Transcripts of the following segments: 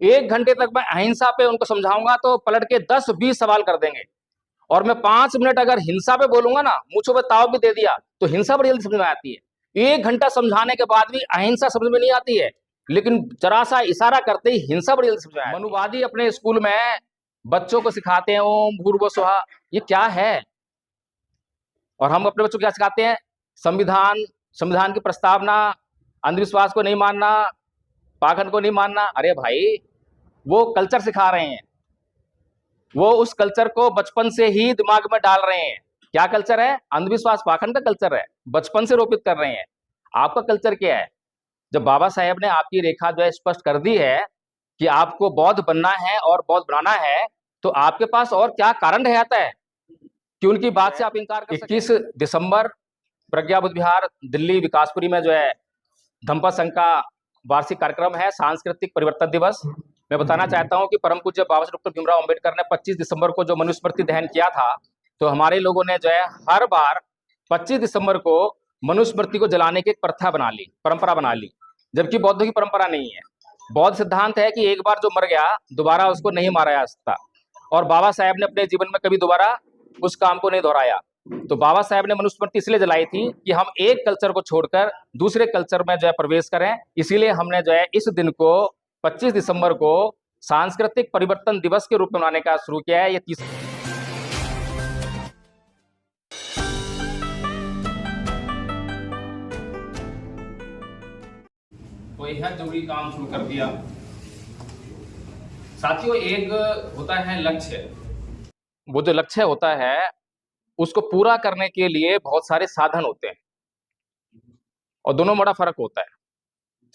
1 घंटे तक मैं अहिंसा पे उनको समझाऊंगा तो पलट के 10-20 सवाल कर देंगे। और मैं 5 मिनट अगर हिंसा पे बोलूंगा ना, मुझे पे ताव भी दे दिया, तो हिंसा बड़ी जल्दी समझ में आती है। 1 घंटा समझाने के बाद भी अहिंसा समझ में नहीं आती है, लेकिन जरा सा इशारा करते ही हिंसा बड़ी जल्दी समझ में आती है। मनुवादी अपने स्कूल में बच्चों को सिखाते हैं ओम भूर्भुवः स्वः, ये क्या है? और हम अपने बच्चों को क्या सिखाते हैं? संविधान, संविधान की प्रस्तावना, अंधविश्वास को नहीं मानना, पाखंड को नहीं मानना। अरे भाई, वो कल्चर सिखा रहे हैं, वो उस कल्चर को बचपन से ही दिमाग में डाल रहे हैं। क्या कल्चर है? अंधविश्वास पाखंड का कल्चर है, बचपन से रोपित कर रहे हैं। आपका कल्चर क्या है? जब बाबा साहेब ने आपकी रेखा जो है स्पष्ट कर दी है कि आपको बौद्ध बनना है और बौद्ध बनाना है, तो आपके पास और क्या कारण रह जाता है कि उनकी बात से आप इनकार कर सकें? 21 दिसंबर प्रज्ञा बुद्ध विहार दिल्ली विकासपुरी में जो है धम्पा संघ का वार्षिक कार्यक्रम है, सांस्कृतिक परिवर्तन दिवस। मैं बताना चाहता हूं कि परम पूज्य बाबा साहब डॉक्टर भीमराव अंबेडकर ने 25 दिसंबर को जो मनुस्मृति दहन किया था, तो हमारे लोगों ने जो है हर बार 25 दिसंबर को मनुस्मृति को जलाने की एक प्रथा बना ली, परंपरा बना ली, जबकि बौद्ध की परंपरा नहीं है। बौद्ध सिद्धांत है कि एक बार जो मर गया दोबारा उसको नहीं मारा जा सकता, और बाबा साहेब ने अपने जीवन में कभी दोबारा उस काम को नहीं दोहराया। तो बाबा साहेब ने मनुस्मृति इसलिए जलाई थी कि हम एक कल्चर को छोड़कर दूसरे कल्चर में जो है प्रवेश करें। इसीलिए हमने जो है इस दिन को 25 दिसंबर को सांस्कृतिक परिवर्तन दिवस के रूप में मनाने का शुरू किया है। ये तो यह जरूरी काम शुरू कर दिया। साथियों, एक होता है लक्ष्य, वो जो लक्ष्य होता है उसको पूरा करने के लिए बहुत सारे साधन होते हैं, और दोनों में बड़ा फर्क होता है।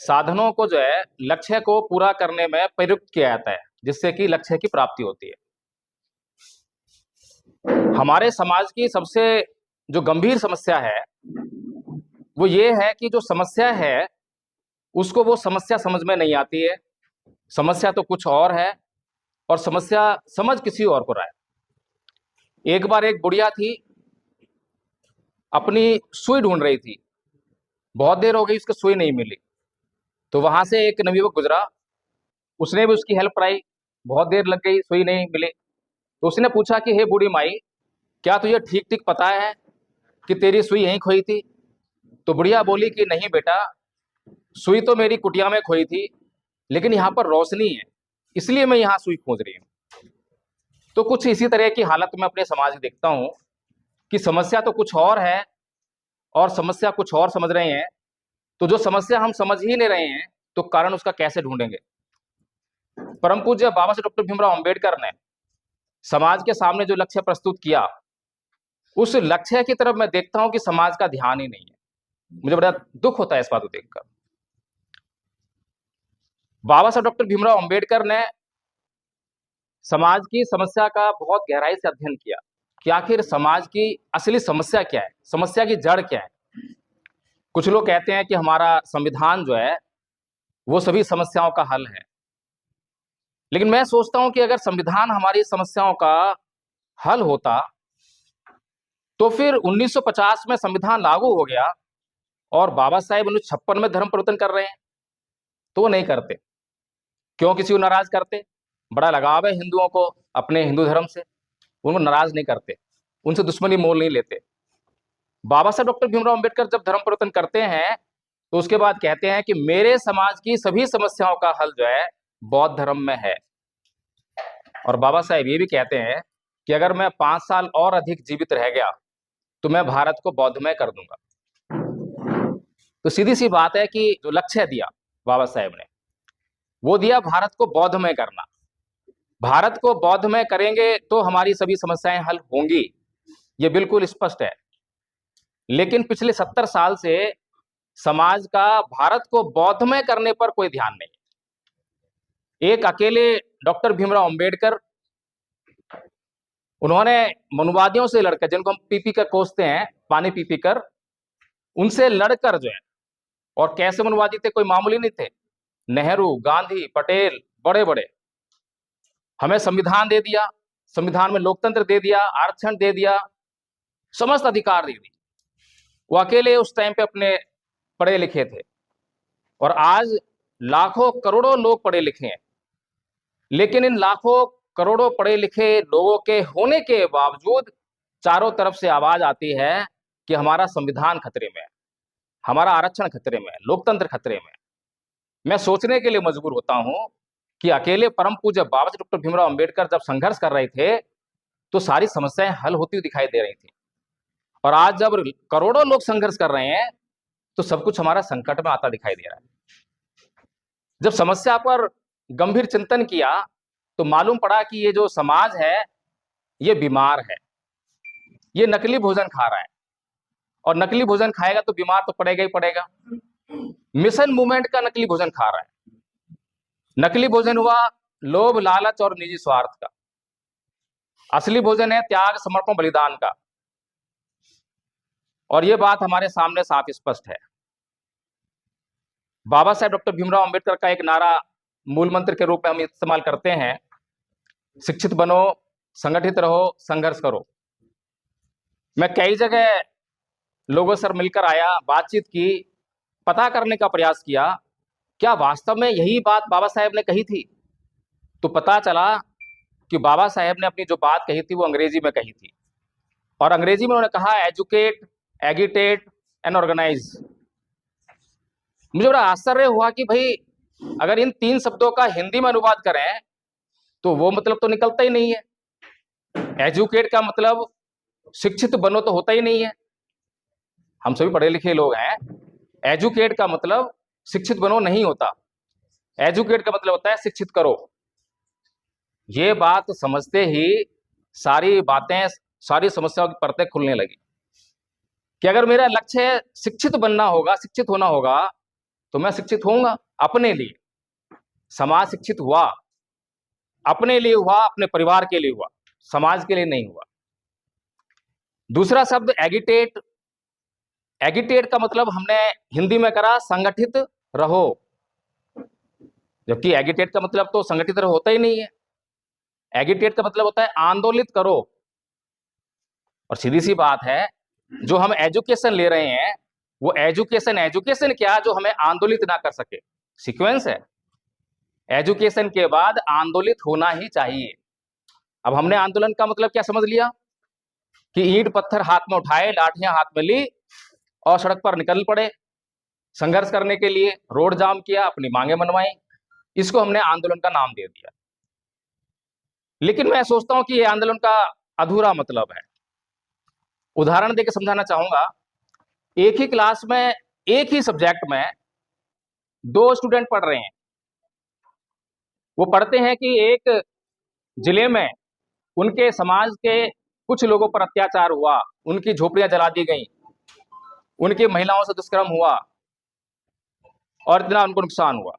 साधनों को जो है लक्ष्य को पूरा करने में प्रयुक्त किया जाता है, जिससे कि लक्ष्य की प्राप्ति होती है। हमारे समाज की सबसे जो गंभीर समस्या है वो ये है कि जो समस्या है उसको वो समस्या समझ में नहीं आती है। समस्या तो कुछ और है और समस्या समझ किसी और को रहा है। एक बार एक बुढ़िया थी, अपनी सुई ढूंढ रही थी, बहुत देर हो गई, उसको सुई नहीं मिली। तो वहां से एक नवयुवक गुजरा, उसने भी उसकी हेल्प कराई, बहुत देर लग गई, सुई नहीं मिली। तो उसने पूछा कि हे बूढ़ी माई, क्या तुझे ठीक ठीक पता है कि तेरी सुई यहीं खोई थी? तो बुढ़िया बोली कि नहीं बेटा, सुई तो मेरी कुटिया में खोई थी, लेकिन यहाँ पर रोशनी है, इसलिए मैं यहाँ सुई खोज रही हूँ। तो कुछ इसी तरह की हालत में अपने समाज में देखता हूँ कि समस्या तो कुछ और है और समस्या कुछ और समझ रहे हैं। तो जो समस्या हम समझ ही नहीं रहे हैं, तो कारण उसका कैसे ढूंढेंगे? परम पूज्य बाबा साहब डॉक्टर भीमराव अंबेडकर ने समाज के सामने जो लक्ष्य प्रस्तुत किया, उस लक्ष्य की तरफ मैं देखता हूं कि समाज का ध्यान ही नहीं है। मुझे बड़ा दुख होता है इस बात को देखकर। बाबा साहब डॉक्टर भीमराव अंबेडकर ने समाज की समस्या का बहुत गहराई से अध्ययन किया कि आखिर समाज की असली समस्या क्या है, समस्या की जड़ क्या है। कुछ लोग कहते हैं कि हमारा संविधान जो है वो सभी समस्याओं का हल है, लेकिन मैं सोचता हूं कि अगर संविधान हमारी समस्याओं का हल होता तो फिर 1950 में संविधान लागू हो गया और बाबा साहेब 1956 में धर्म परिवर्तन कर रहे हैं, तो वो नहीं करते। क्यों किसी को नाराज करते? बड़ा लगाव है हिंदुओं को अपने हिंदू धर्म से, उनको नाराज नहीं करते, उनसे दुश्मनी मोल नहीं लेते। बाबा साहब डॉक्टर भीमराव अंबेडकर जब धर्म परिवर्तन करते हैं तो उसके बाद कहते हैं कि मेरे समाज की सभी समस्याओं का हल जो है बौद्ध धर्म में है। और बाबा साहेब ये भी कहते हैं कि अगर मैं 5 साल और अधिक जीवित रह गया तो मैं भारत को बौद्धमय कर दूंगा। तो सीधी सी बात है कि जो लक्ष्य दिया बाबा साहेब ने, वो दिया भारत को बौद्धमय करना। भारत को बौद्धमय करेंगे तो हमारी सभी समस्याएं हल होंगी, ये बिल्कुल स्पष्ट है। लेकिन पिछले 70 साल से समाज का भारत को बौद्धमय करने पर कोई ध्यान नहीं। एक अकेले डॉक्टर भीमराव अंबेडकर, उन्होंने मनुवादियों से लड़कर, जिनको हम पीपी कर कोसते हैं, पानी पी कर, उनसे लड़कर जो है, और कैसे मनुवादी थे, कोई मामूली नहीं थे। नेहरू, गांधी, पटेल, बड़े बड़े, हमें संविधान दे दिया, संविधान में लोकतंत्र दे दिया, आरक्षण दे दिया, समस्त अधिकार दे दिए। वो अकेले उस टाइम पे अपने पढ़े लिखे थे, और आज लाखों करोड़ों लोग पढ़े लिखे हैं, लेकिन इन लाखों करोड़ों पढ़े लिखे लोगों के होने के बावजूद चारों तरफ से आवाज आती है कि हमारा संविधान खतरे में है, हमारा आरक्षण खतरे में है, लोकतंत्र खतरे में है। मैं सोचने के लिए मजबूर होता हूं कि अकेले परम पूज्य बाबा साहब डॉक्टर भीमराव अंबेडकर जब संघर्ष कर रहे थे तो सारी समस्याएं हल होती हुई दिखाई दे रही थी, और आज जब करोड़ों लोग संघर्ष कर रहे हैं तो सब कुछ हमारा संकट में आता दिखाई दे रहा है। जब समस्या पर गंभीर चिंतन किया तो मालूम पड़ा कि ये जो समाज है ये बीमार है, ये नकली भोजन खा रहा है, और नकली भोजन खाएगा तो बीमार तो पड़ेगा ही पड़ेगा। मिशन मूवमेंट का नकली भोजन खा रहा है। नकली भोजन हुआ लोभ, लालच और निजी स्वार्थ का। असली भोजन है त्याग, समर्पण, बलिदान का। और यह बात हमारे सामने साफ स्पष्ट है। बाबा साहेब डॉक्टर भीमराव अंबेडकर का एक नारा मूल मंत्र के रूप में हम इस्तेमाल करते हैं, शिक्षित बनो, संगठित रहो, संघर्ष करो। मैं कई जगह लोगों से मिलकर आया, बातचीत की, पता करने का प्रयास किया क्या वास्तव में यही बात बाबा साहेब ने कही थी। तो पता चला कि बाबा साहेब ने अपनी जो बात कही थी वो अंग्रेजी में कही थी, और अंग्रेजी में उन्होंने कहा एजुकेट, एगिटेट एंड ऑर्गेनाइज। मुझे बड़ा आश्चर्य हुआ कि भाई अगर इन 3 शब्दों का हिंदी में अनुवाद करें तो वो मतलब तो निकलता ही नहीं है। एजुकेट का मतलब शिक्षित बनो तो होता ही नहीं है, हम सभी पढ़े लिखे लोग हैं। एजुकेट का मतलब शिक्षित बनो नहीं होता, एजुकेट का मतलब होता है शिक्षित करो। ये बात समझते ही सारी बातें, सारी समस्याओं की परतें खुलने लगी कि अगर मेरा लक्ष्य शिक्षित बनना होगा, शिक्षित होना होगा, तो मैं शिक्षित होऊंगा अपने लिए। समाज शिक्षित हुआ अपने लिए हुआ, अपने परिवार के लिए हुआ, समाज के लिए नहीं हुआ। दूसरा शब्द एगिटेट। एगिटेट का मतलब हमने हिंदी में करा संगठित रहो, जबकि एगिटेट का मतलब तो संगठित रहो होता ही नहीं है। एगिटेट का मतलब होता है आंदोलित करो। और सीधी सी बात है, जो हम एजुकेशन ले रहे हैं वो एजुकेशन क्या जो हमें आंदोलित ना कर सके। सीक्वेंस है, एजुकेशन के बाद आंदोलित होना ही चाहिए। अब हमने आंदोलन का मतलब क्या समझ लिया कि ईंट पत्थर हाथ में उठाए, लाठियां हाथ में ली और सड़क पर निकल पड़े संघर्ष करने के लिए, रोड जाम किया, अपनी मांगे मनवाई। इसको हमने आंदोलन का नाम दे दिया। लेकिन मैं सोचता हूं कि यह आंदोलन का अधूरा मतलब है। उदाहरण देकर समझाना चाहूंगा। एक ही क्लास में, एक ही सब्जेक्ट में 2 स्टूडेंट पढ़ रहे हैं। वो पढ़ते हैं कि एक जिले में उनके समाज के कुछ लोगों पर अत्याचार हुआ, उनकी झोपड़ियां जला दी गई, उनकी महिलाओं से दुष्कर्म हुआ और इतना उनको नुकसान हुआ।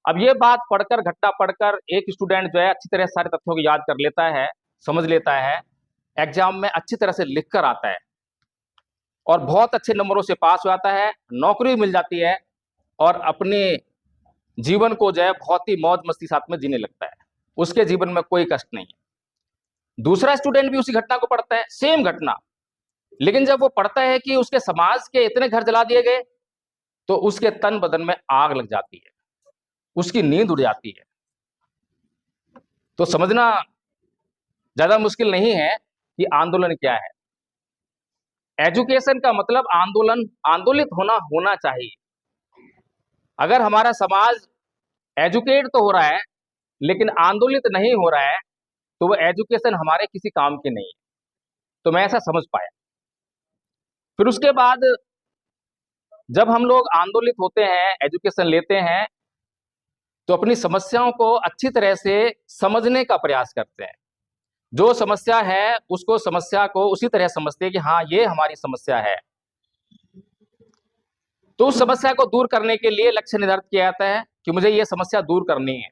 अब ये बात पढ़कर, घटना पढ़कर एक स्टूडेंट जो है अच्छी तरह सारे तथ्यों को याद कर लेता है, समझ लेता है, एग्जाम में अच्छी तरह से लिख कर आता है और बहुत अच्छे नंबरों से पास हो जाता है, नौकरी मिल जाती है और अपने जीवन को जो है बहुत ही मौज मस्ती साथ में जीने लगता है। उसके जीवन में कोई कष्ट नहीं है। दूसरा स्टूडेंट भी उसी घटना को पढ़ता है, सेम घटना, लेकिन जब वो पढ़ता है कि उसके समाज के इतने घर जला दिए गए तो उसके तन बदन में आग लग जाती है, उसकी नींद उड़ जाती है। तो समझना ज्यादा मुश्किल नहीं है कि आंदोलन क्या है। एजुकेशन का मतलब आंदोलन, आंदोलित होना चाहिए। अगर हमारा समाज एजुकेट तो हो रहा है लेकिन आंदोलित नहीं हो रहा है तो वो एजुकेशन हमारे किसी काम की नहीं है। तो मैं ऐसा समझ पाया। फिर उसके बाद जब हम लोग आंदोलित होते हैं, एजुकेशन लेते हैं, तो अपनी समस्याओं को अच्छी तरह से समझने का प्रयास करते हैं। जो समस्या है उसको, समस्या को उसी तरह समझते हैं कि हाँ ये हमारी समस्या है। तो उस समस्या को दूर करने के लिए लक्ष्य निर्धारित किया जाता है कि मुझे ये समस्या दूर करनी है।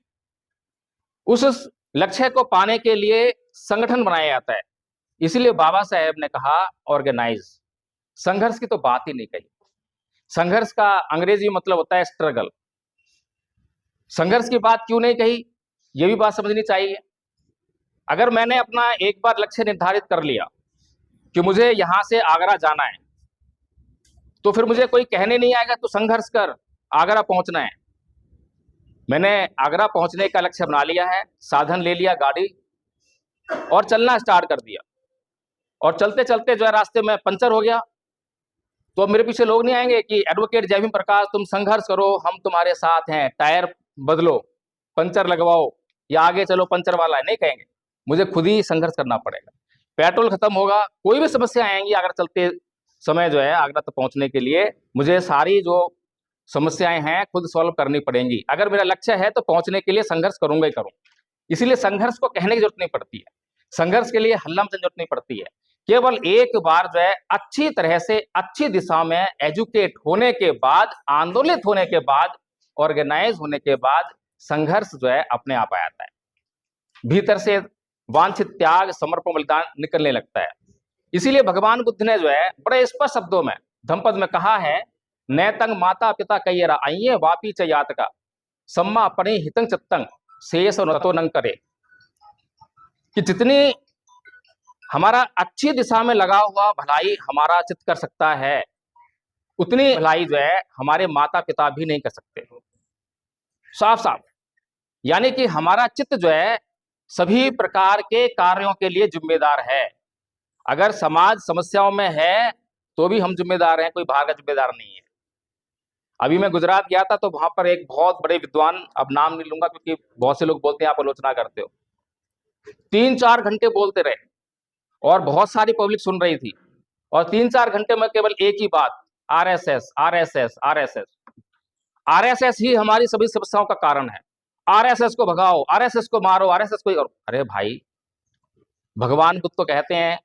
उस लक्ष्य को पाने के लिए संगठन बनाया जाता है। इसीलिए बाबा साहेब ने कहा ऑर्गेनाइज। संघर्ष की तो बात ही नहीं कही। संघर्ष का अंग्रेजी मतलब होता है स्ट्रगल। संघर्ष की बात क्यों नहीं कही, यह भी बात समझनी चाहिए। अगर मैंने अपना एक बार लक्ष्य निर्धारित कर लिया कि मुझे यहां से आगरा जाना है, तो फिर मुझे कोई कहने नहीं आएगा तो संघर्ष कर, आगरा पहुंचना है। मैंने आगरा पहुंचने का लक्ष्य बना लिया है, साधन ले लिया गाड़ी और चलना स्टार्ट कर दिया। और चलते चलते जो है रास्ते में पंचर हो गया। तो अब मेरे पीछे लोग नहीं आएंगे कि एडवोकेट जयभीम प्रकाश तुम संघर्ष करो, हम तुम्हारे साथ हैं, टायर बदलो, पंचर लगवाओ या आगे चलो, पंचर वाला है, नहीं कहेंगे। मुझे खुद ही संघर्ष करना पड़ेगा। पेट्रोल खत्म होगा, कोई भी समस्या आएंगी अगर चलते समय जो है आगरा तक पहुंचने के लिए मुझे सारी जो समस्याएं हैं खुद सॉल्व करनी पड़ेंगी। अगर मेरा लक्ष्य है तो पहुंचने के लिए संघर्ष करूंगा ही करूंगा। इसीलिए संघर्ष को कहने की जरूरत नहीं पड़ती है, संघर्ष के लिए हल्ला मचलने की जरूरत नहीं पड़ती है। केवल एक बार जो है अच्छी तरह से अच्छी दिशा में एजुकेट होने के बाद, आंदोलित होने के बाद, ऑर्गेनाइज होने के बाद संघर्ष जो है अपने आप आ जाता है। भीतर से वांछित त्याग, समर्पण, बलिदान निकलने लगता है। इसीलिए भगवान बुद्ध ने जो है बड़े स्पष्ट शब्दों में धम्मपद में कहा है, नैतंग माता पिता कयरा आइये वापी च यातका सम्मा अपने हितंग चित्तंग शेष नतो नंग करे, कि जितनी हमारा अच्छी दिशा में लगा हुआ भलाई हमारा चित्त कर सकता है, उतनी भलाई जो है हमारे माता पिता भी नहीं कर सकते। साफ साफ यानी कि हमारा चित्त जो है सभी प्रकार के कार्यों के लिए जिम्मेदार है। अगर समाज समस्याओं में है तो भी हम जिम्मेदार हैं, कोई बाहर का जिम्मेदार नहीं है। अभी मैं गुजरात गया था तो वहां पर एक बहुत बड़े विद्वान, अब नाम नहीं लूंगा क्योंकि बहुत से लोग बोलते हैं आप आलोचना करते हो, 3-4 घंटे बोलते रहे और बहुत सारी पब्लिक सुन रही थी और 3-4 घंटे में केवल एक ही बात, आरएसएस आरएसएस आरएसएस। आरएसएस ही हमारी सभी समस्याओं का कारण है। आरएसएस को भगाओ, आरएसएस को मारो, आरएसएस को। अरे भाई, भगवान बुद्ध तो कहते हैं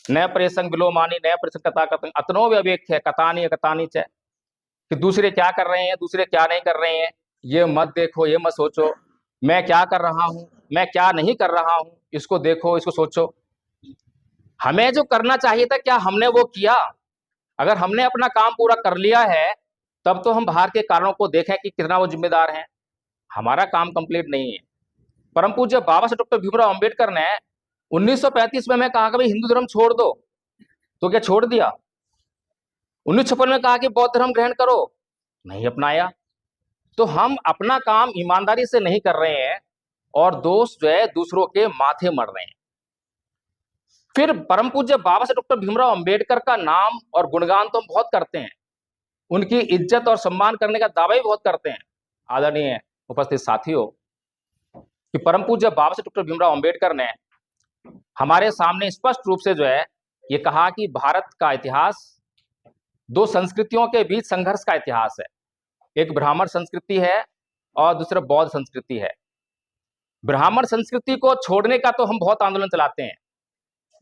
न प्रेसंग विलोमानी न प्रेसंग कथा कथं अतनो व्यवेक्ष्य कथानी कथानी च, कि दूसरे क्या कर रहे हैं, दूसरे क्या नहीं कर रहे हैं, ये मत देखो, ये मत सोचो, मैं क्या कर रहा हूं, मैं क्या नहीं कर रहा हूं, इसको देखो, इसको सोचो। हमें जो करना चाहिए था क्या हमने वो किया? अगर हमने अपना काम पूरा कर लिया है तब तो हम बाहर के कारणों को देखें कि कितना वो जिम्मेदार हैं। हमारा काम कंप्लीट नहीं है। परम पूज्य बाबा साहब डॉक्टर भीमराव अंबेडकर ने 1935 में मैं कहा कि भाई हिंदू धर्म छोड़ दो, तो क्या छोड़ दिया? 1956 में कहा कि बौद्ध धर्म ग्रहण करो, नहीं अपनाया। तो हम अपना काम ईमानदारी से नहीं कर रहे हैं और दोष जो है दूसरों के माथे मर रहे हैं। फिर परम पूज्य बाबा साहब डॉक्टर भीमराव अंबेडकर का नाम और गुणगान तो हम बहुत करते हैं, उनकी इज्जत और सम्मान करने का दावा भी बहुत करते हैं। आदरणीय उपस्थित साथियों, कि परम पूज्य बाबा साहब डॉक्टर भीमराव अंबेडकर ने हमारे सामने स्पष्ट रूप से जो है ये कहा कि भारत का इतिहास दो संस्कृतियों के बीच संघर्ष का इतिहास है। एक ब्राह्मण संस्कृति है और दूसरा बौद्ध संस्कृति है। ब्राह्मण संस्कृति को छोड़ने का तो हम बहुत आंदोलन चलाते हैं।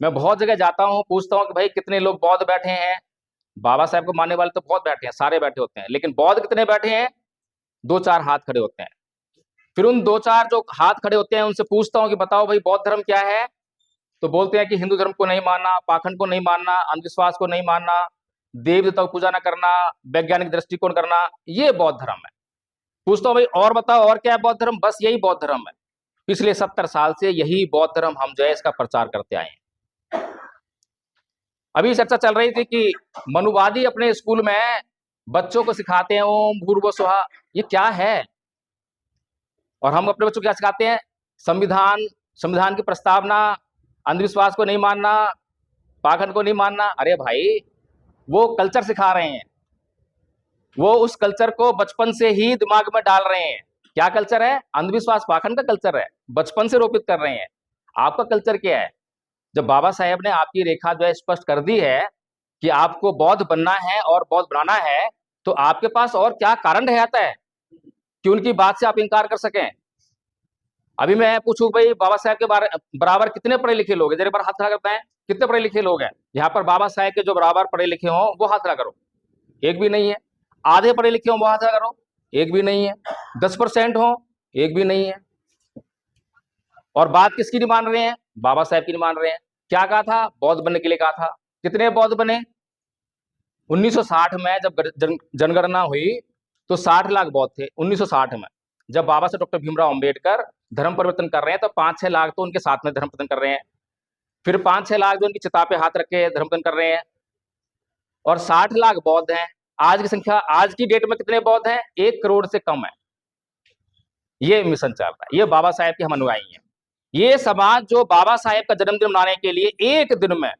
मैं बहुत जगह जाता हूं, पूछता हूं कि भाई कितने लोग बौद्ध बैठे हैं? बाबा साहब को मानने वाले तो बहुत बैठे हैं, सारे बैठे होते हैं, लेकिन बौद्ध कितने बैठे हैं? 2-4 हाथ खड़े होते हैं। फिर उन 2-4 जो हाथ खड़े होते हैं उनसे पूछता हूं कि बताओ भाई बौद्ध धर्म क्या है? तो बोलते हैं कि हिंदू धर्म को नहीं मानना, पाखंड को नहीं मानना, अंधविश्वास को नहीं मानना, देव देवता को पूजा न करना, वैज्ञानिक दृष्टिकोण करना, ये बौद्ध धर्म है। पूछता हूं भाई और बताओ और क्या है बौद्ध धर्म? बस यही बौद्ध धर्म है। पिछले 70 साल से यही बौद्ध धर्म हम जो है इसका प्रचार करते आए हैं। अभी चर्चा चल रही थी कि मनुवादी अपने स्कूल में बच्चों को सिखाते हैं ओम भूर्भुवः स्वः, ये क्या है? और हम अपने बच्चों को क्या सिखाते हैं? संविधान, संविधान की प्रस्तावना, अंधविश्वास को नहीं मानना, पाखंड को नहीं मानना। अरे भाई, वो कल्चर सिखा रहे हैं, वो उस कल्चर को बचपन से ही दिमाग में डाल रहे हैं। क्या कल्चर है? अंधविश्वास पाखंड का कल्चर है, बचपन से रोपित कर रहे हैं। आपका कल्चर क्या है? जब बाबा साहेब ने आपकी रेखा जो है स्पष्ट कर दी है कि आपको बौद्ध बनना है और बौद्ध बनाना है, तो आपके पास और क्या कारण रह जाता है कि उनकी बात से आप इनकार कर सकें? अभी मैं पूछूं भाई बाबा साहेब के बराबर कितने पढ़े लिखे लोग हैं? जरा बार हाथ खड़ा करते हैं, कितने पढ़े लिखे लोग हैं यहाँ पर? बाबा साहेब के जो बराबर पढ़े लिखे हों वो हाथ खड़ा करो, एक भी नहीं है। आधे पढ़े लिखे हों वो हाथ खड़ा करो, एक भी नहीं है। 10% हो, एक भी नहीं है। और बात किसकी नहीं मान रहे हैं? बाबा साहेब की नहीं मान रहे हैं। क्या कहा था? बौद्ध बनने के लिए कहा था। कितने बौद्ध बने? 1960 में जब जनगणना हुई तो 60 लाख बौद्ध थे 1960 में। जब बाबा साहब डॉक्टर भीमराव अंबेडकर धर्म परिवर्तन कर रहे हैं तो 5-6 लाख तो उनके साथ में धर्म परिवर्तन कर रहे हैं। फिर 5-6 लाख जो उनकी चिता पे हाथ रख के धर्म परिवर्तन कर रहे हैं, और 60 लाख बौद्ध हैं। आज की संख्या, आज की डेट में कितने बौद्ध हैं? 1 करोड़ से कम है। ये मिशन चल रहा है, ये बाबा साहेब के हम अनुयायी हैं। ये समाज जो बाबा साहेब का जन्मदिन मनाने के लिए एक दिन में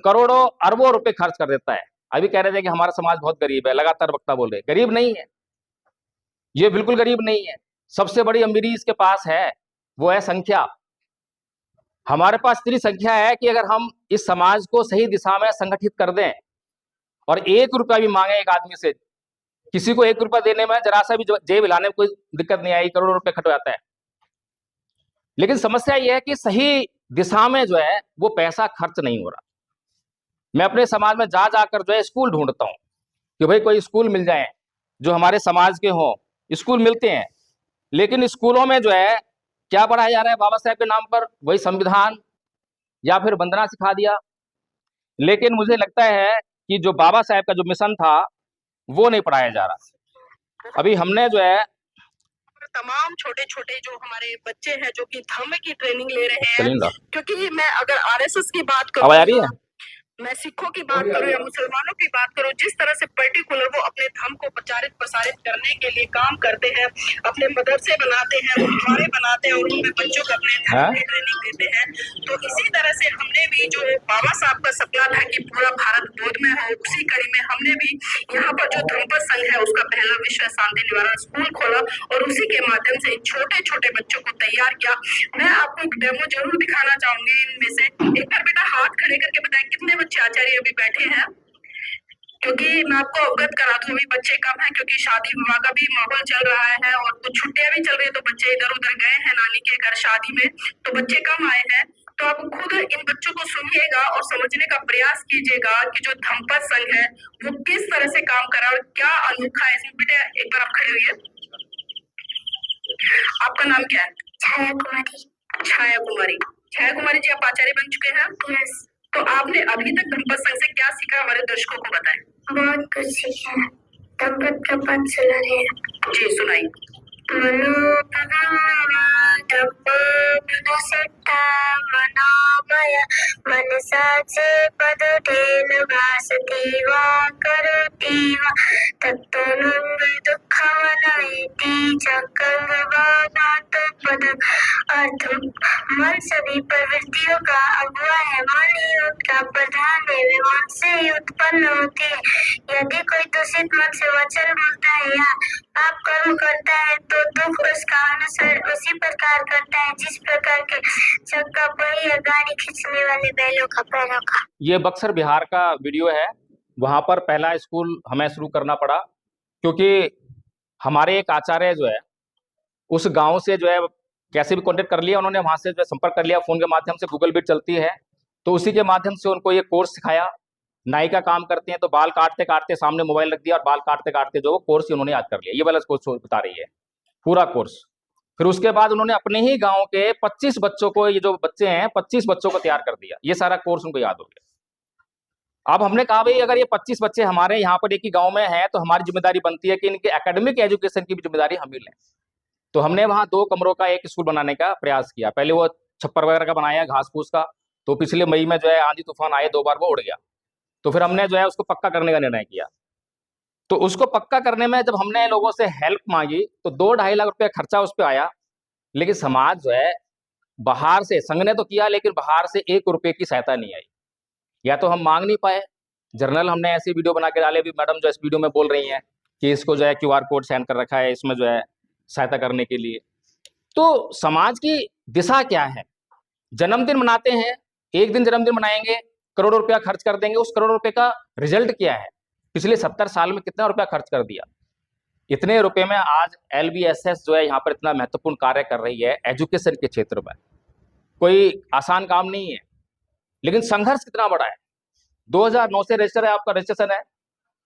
करोड़ों अरबों रुपए खर्च कर देता है। अभी कह रहे थे कि हमारा समाज बहुत गरीब है, लगातार वक्ता बोल रहे, गरीब नहीं है, ये बिल्कुल गरीब नहीं है। सबसे बड़ी अमीरी इसके पास है, वो है संख्या। हमारे पास इतनी संख्या है कि अगर हम इस समाज को सही दिशा में संगठित कर दें और 1 रुपया भी मांगे एक आदमी से, किसी को 1 रुपया देने में जरा सा भी जेब हिलाने में कोई दिक्कत नहीं आई, करोड़ों रुपए खर्च हो जाता है। लेकिन समस्या यह है कि सही दिशा में जो है वो पैसा खर्च नहीं हो रहा। मैं अपने समाज में जा जाकर जो है स्कूल ढूंढता हूँ कि भाई कोई स्कूल मिल जाए जो हमारे समाज के हों। स्कूल मिलते हैं, लेकिन स्कूलों में जो है क्या पढ़ाया जा रहा है बाबा साहेब के नाम पर, वही संविधान या फिर वंदना सिखा दिया। लेकिन मुझे लगता है कि जो बाबा साहेब का जो मिशन था वो नहीं पढ़ाया जा रहा। अभी हमने जो है तमाम छोटे छोटे जो हमारे बच्चे हैं जो कि धर्म की ट्रेनिंग ले रहे हैं, चलेगा। क्योंकि मैं अगर आरएसएस की बात आवाज आ रही करूँ, है? मैं सिखों की बात करूं या मुसलमानों की बात करूं, जिस तरह से पर्टिकुलर वो अपने धर्म को प्रचारित प्रसारित करने के लिए काम करते हैं, अपने मदरसे बनाते हैं, गुरुद्वारे बनाते हैं और उनमें बच्चों को अपने धर्म की ट्रेनिंग देते हैं। तो इसी तरह से हमने भी जो बाबा साहब का सपना था कि पूरा भारत बोध में हो, उसी कड़ी में हमने भी यहाँ पर जो धर्मपद संघ है उसका पहला विश्व शांति निवारण स्कूल खोला और उसी के माध्यम से छोटे छोटे बच्चों को तैयार किया। मैं आपको एक डेमो जरूर दिखाना चाहूंगी इनमें से। एक बार बेटा हाथ खड़े करके बताएं कितने बच्चे आचार्य अभी बैठे हैं, क्योंकि मैं आपको अवगत करा दूं अभी बच्चे कम हैं, क्योंकि शादी विवाह का भी माहौल चल रहा है और कुछ छुट्टियां भी चल रही है, तो बच्चे इधर उधर गए हैं नानी के घर शादी में, तो बच्चे कम आए हैं। तो आप खुद इन बच्चों को सुनिएगा और समझने का प्रयास कीजिएगा कि जो धम्मपद संघ है वो किस तरह से काम कर रहा है और क्या अनोखा है इसमें। बेटा एक बार आप खड़े होइए, आपका नाम क्या है? छाया कुमारी। छाया कुमारी। छाया कुमारी जी, आप आचार्य बन चुके हैं? यस। तो आपने अभी तक धम्मपद संघ से क्या सीखा, हमारे दर्शकों को बताएं। बहुत कुछ सीखा है। धम्मपद का पद सुना रहे हैं जी, सुनाई। मनोमय मनसा से पद टेन वासुदेवा करोतीवा तत्तोनुंग दुःखमनयति चक्रवानात पदम। अर्थ, मन सभी प्रवृत्तियों का अगुआ है, मन ही उनका प्रधान है, वे मन से ही उत्पन्न होती है। यदि कोई दूषित मन से वचन बोलता है या आप कर्म करता है तो दुख उसका अनुसरण उसी प्रकार करता है जिस प्रकार के चक्का पहिया गाड़ी खींचने वाले बैलों का पैरों का। ये बक्सर बिहार का वीडियो है। वहां पर पहला स्कूल हमें शुरू करना पड़ा क्योंकि हमारे एक आचार्य जो है उस गांव से जो है कैसे भी कांटेक्ट कर लिया उन्होंने, वहां से जो संपर्क कर लिया फोन के माध्यम से, गूगल मीट चलती है तो उसी के माध्यम से उनको ये कोर्स सिखाया। नाई का काम करते हैं तो बाल काटते काटते सामने मोबाइल रख दिया और बाल काटते काटते जो कोर्स उन्होंने याद कर लिया। ये वाला कोर्स बता रही है पूरा कोर्स। फिर उसके बाद उन्होंने अपने ही गांव के 25 बच्चों को, ये जो बच्चे हैं 25 बच्चों को तैयार कर दिया। ये सारा कोर्स उनको याद हो गया। अब हमने कहा भाई अगर ये 25 बच्चे हमारे यहाँ पर एक ही गांव में हैं तो हमारी जिम्मेदारी बनती है कि इनके एकेडमिक एजुकेशन की भी जिम्मेदारी हम ही लें। तो हमने वहाँ 2 कमरों का एक स्कूल बनाने का प्रयास किया। पहले वो छप्पर वगैरह का बनाया घास फूस का, तो पिछले मई में जो है आंधी तूफान आए 2 बार वो उड़ गया। तो फिर हमने जो है उसको पक्का करने का निर्णय किया। तो उसको पक्का करने में जब हमने लोगों से हेल्प मांगी तो 2-2.5 लाख रुपया खर्चा उस पर आया। लेकिन समाज जो है बाहर से, संघ ने तो किया लेकिन बाहर से 1 रुपये की सहायता नहीं आई, या तो हम मांग नहीं पाए। जर्नल हमने ऐसे वीडियो बना के डाले, भी मैडम जो इस वीडियो में बोल रही हैं कि इसको जो है QR कोड सेंड कर रखा है इसमें जो है सहायता करने के लिए। तो समाज की दिशा क्या है? जन्मदिन मनाते हैं, एक दिन जन्मदिन मनाएंगे, करोड़ों रुपया खर्च कर देंगे, उस करोड़ रुपए का रिजल्ट क्या है? पिछले 70 साल में कितना रुपया खर्च कर दिया? इतने रुपए में आज LBSS जो है यहाँ पर इतना महत्वपूर्ण कार्य कर रही है एजुकेशन के क्षेत्र में। कोई आसान काम नहीं है, लेकिन संघर्ष कितना बड़ा है। 2009 से रजिस्टर है, आपका रजिस्ट्रेशन है,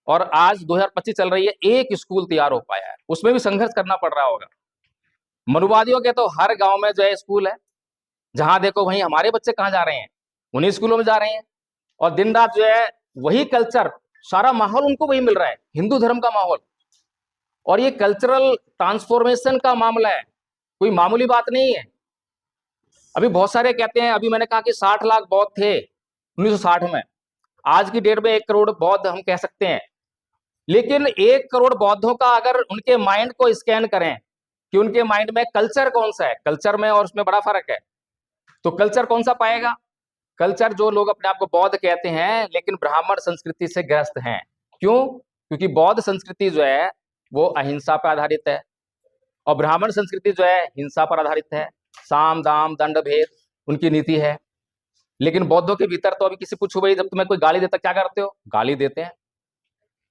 और आज 2025 चल रही है, एक स्कूल तैयार हो पाया है। उसमें भी संघर्ष करना पड़ रहा होगा। मनुवादियों के तो हर गांव में जो है स्कूल है, जहां देखो वहीं हमारे बच्चे कहाँ जा रहे हैं, उन्हीं स्कूलों में जा रहे हैं, और दिन रात जो है वही कल्चर, सारा माहौल उनको वही मिल रहा है, हिंदू धर्म का माहौल। और ये कल्चरल ट्रांसफॉर्मेशन का मामला है, कोई मामूली बात नहीं है। अभी बहुत सारे कहते हैं, अभी मैंने कहा कि 60 लाख बौद्ध थे 1960 में, आज की डेट में 1 करोड़ बौद्ध हम कह सकते हैं। लेकिन 1 करोड़ बौद्धों का अगर उनके माइंड को स्कैन करें कि उनके माइंड में कल्चर कौन सा है, कल्चर में और उसमें बड़ा फर्क है। तो कल्चर कौन सा पाएगा? कल्चर जो लोग अपने आप को बौद्ध कहते हैं लेकिन ब्राह्मण संस्कृति से ग्रस्त हैं। क्यों? क्योंकि बौद्ध संस्कृति जो है वो अहिंसा पर आधारित है और ब्राह्मण संस्कृति जो है हिंसा पर आधारित है। साम दाम दंड भेद उनकी नीति है। लेकिन बौद्धों के भीतर तो अभी किसी पूछो भाई जब तुम्हें कोई गाली देता क्या करते हो? गाली देते हैं।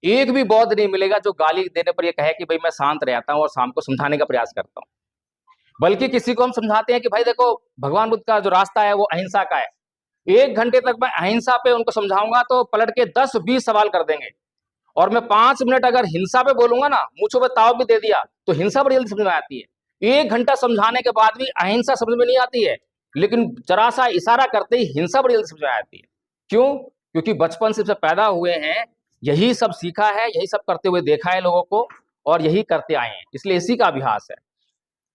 एक भी बौद्ध नहीं मिलेगा जो गाली देने पर ये कहे कि भाई मैं शांत रहता हूं और शाम को समझाने का प्रयास करता हूं। बल्कि किसी को हम समझाते हैं कि भाई देखो भगवान बुद्ध का जो रास्ता है वो अहिंसा का है। 1 घंटे तक मैं अहिंसा पे उनको समझाऊंगा तो पलट के 10-20 सवाल कर देंगे। और मैं 5 मिनट अगर हिंसा पे बोलूंगा ना, मुंह पे ताव भी दे दिया तो हिंसा बड़ी जल्दी समझ में आती है। 1 घंटा समझाने के बाद भी अहिंसा समझ में नहीं आती है, लेकिन जरा सा इशारा करते ही हिंसा बड़ी जल्दी समझ में आती है। क्यों? क्योंकि बचपन से पैदा हुए हैं, यही सब सीखा है, यही सब करते हुए देखा है लोगों को और यही करते आए हैं, इसलिए इसी का अभ्यास है।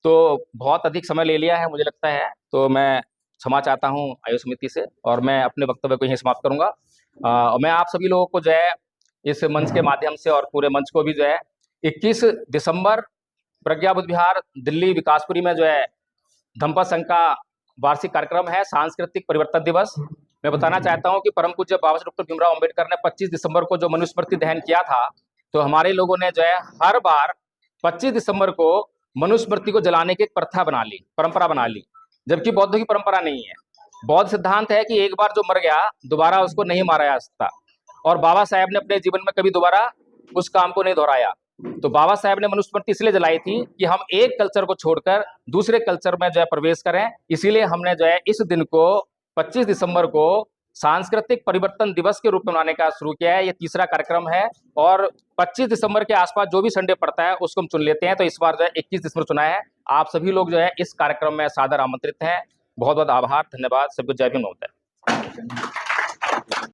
तो बहुत अधिक समय ले लिया है मुझे लगता है, तो मैं क्षमा चाहता हूं आयु समिति से और मैं अपने वक्तव्य को यहीं समाप्त करूंगा। और मैं आप सभी लोगों को जो है इस मंच के माध्यम से और पूरे मंच को भी जो है 21 दिसंबर प्रज्ञा बुद्ध विहार दिल्ली विकासपुरी में जो है धम्पा संघ का वार्षिक कार्यक्रम है, सांस्कृतिक परिवर्तन दिवस। मैं बताना चाहता हूं कि परम पूज्य बाबा साहब डॉक्टर भीमराव अम्बेडकर ने 25 दिसंबर को जो मनुस्मृति दहन किया था, तो हमारे लोगों ने जो है हर बार 25 दिसंबर को मनुस्मृति को जलाने की एक प्रथा बना ली, परंपरा बना ली, जबकि बौद्धों की परंपरा नहीं है। बौद्ध सिद्धांत है कि एक बार जो मर गया दोबारा उसको नहीं मारा जा सकता, और बाबा साहेब ने अपने जीवन में कभी दोबारा उस काम को नहीं दोहराया। तो बाबा साहेब ने मनुस्मृति इसलिए जलाई थी कि हम एक कल्चर को छोड़कर दूसरे कल्चर में जो है प्रवेश करें। इसीलिए हमने जो है इस दिन को 25 दिसंबर को सांस्कृतिक परिवर्तन दिवस के रूप में मनाने का शुरू किया है। ये तीसरा कार्यक्रम है और 25 दिसंबर के आसपास जो भी संडे पड़ता है उसको हम चुन लेते हैं। तो इस बार जो है 21 दिसंबर चुना है। आप सभी लोग जो है इस कार्यक्रम में सादर आमंत्रित हैं। बहुत बहुत आभार, धन्यवाद। सबको जय भीम। होता है।